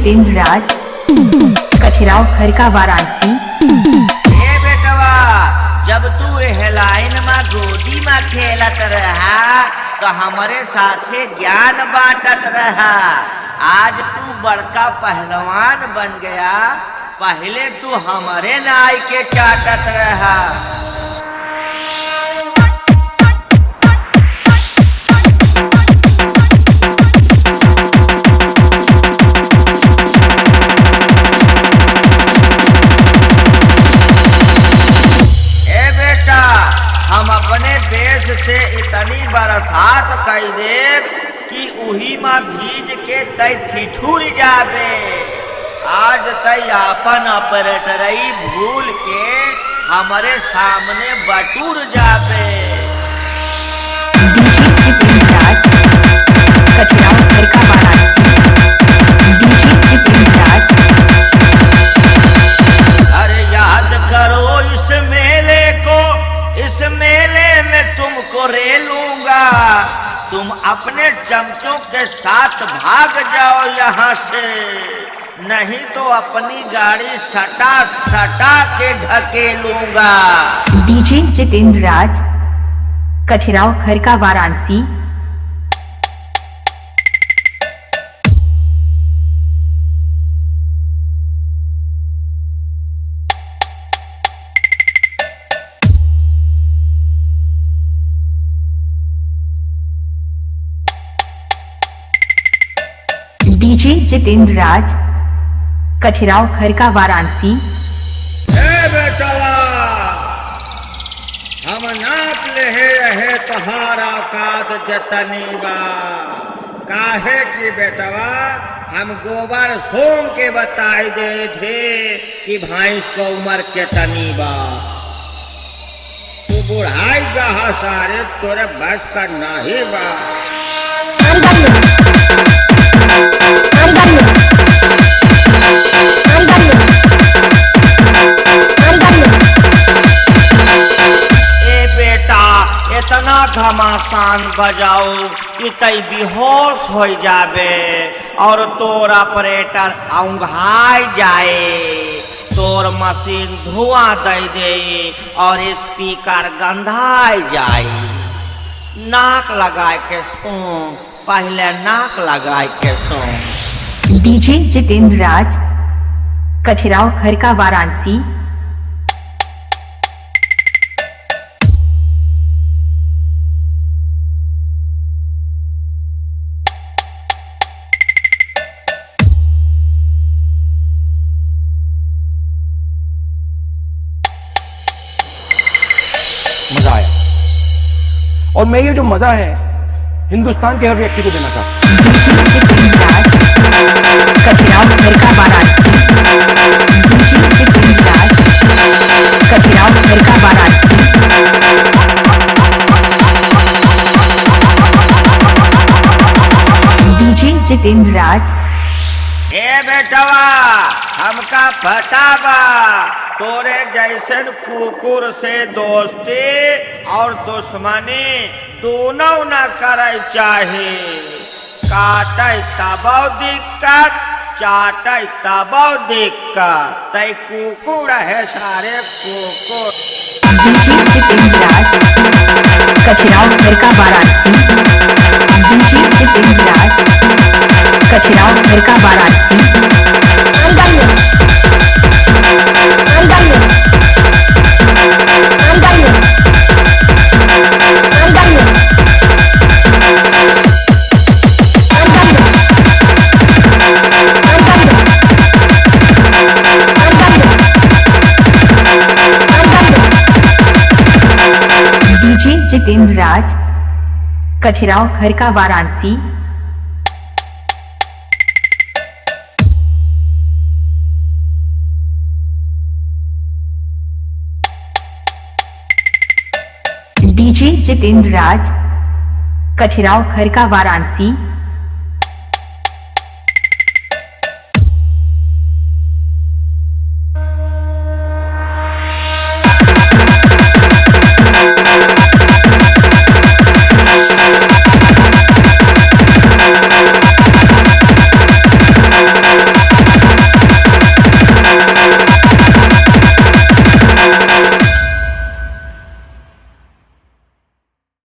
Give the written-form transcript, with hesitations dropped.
जितेंद्र राज, कठिराव खरका वाराणसी। ए बेटवा, जब तू एहलाइन में गोदी में खेलत रहा तो हमारे साथे ज्ञान बांटत रहा। आज तू बड़का पहलवान बन गया, पहले तू हमारे नाई के चाटत रहा। हम अपने देश से इतनी बरसात कई देव कि उही में भीज के तय ठिठुर जाबे। आज तय अपन ऑपरेटरई भूल के हमारे सामने बटूर जाबे। डीजे जितेंद्र राज, कठिराव खरका वाराणसी। डीजे जितेंद्र राज। अरे याद करो इस मेले को, इस मेले में तुमको रेलूंगा। तुम अपने चमचों के साथ भाग जाओ यहाँ से, नहीं तो अपनी गाड़ी सटा सटा के ढकेलूंगा। डीजे जितेंद्र राज, कठिराव खरका वाराणसी। डीजे जितेंद्र राज, कठिराव खरका वाराणसी। बेटवा, हम नाप ले रहे तहारा काद जतनी बा। काहे की बेटवा, हम गोबर सोम के बताई दे थे कि भैंस को उम्र कितनी बा। तू बुढ़ाई जहा सारे तोरे बस का नहीं बा। ए बेटा, इतना घमासान बजाओ कि तई बेहोश हो जाबे और तोर ऑपरेटर औंघाई जाए, तोर मशीन धुआं दे दे और स्पीकर गंधाई जाए। नाक लगाए के सुन, पहले नाक लगाए के सुन। डीजे जितेंद्र राज, कठिराव खरका वाराणसी। मजा आया और मैं ये जो मजा है हिंदुस्तान के हर व्यक्ति को देना चाहता हूं। डीजे जितेंद्र राज, कठिराव खरका वाराणसी। डीजे जितेंद्र राज, कठिराव खरका वाराणसी। डीजे जितेंद्र राज। ए बेटवा, हमका पता बा तोरे जैसन कुकुर से दोस्ती और दुश्मनी दोनों न करे चाहे। काटे तबो दिक्कत, चाटे तबो दिक्कत। तय कुकुर है सारे कुकुर। डीजे जितेंद्र राज, कठिराव खरका वाराणसी। डीजे जितेंद्र राज, कठिराव खरका वाराणसी। डीजे जितेंद्र राज, कठिराव खरका वाराणसी। डीजे जितेंद्र राज, कठिराव खरका वाराणसी।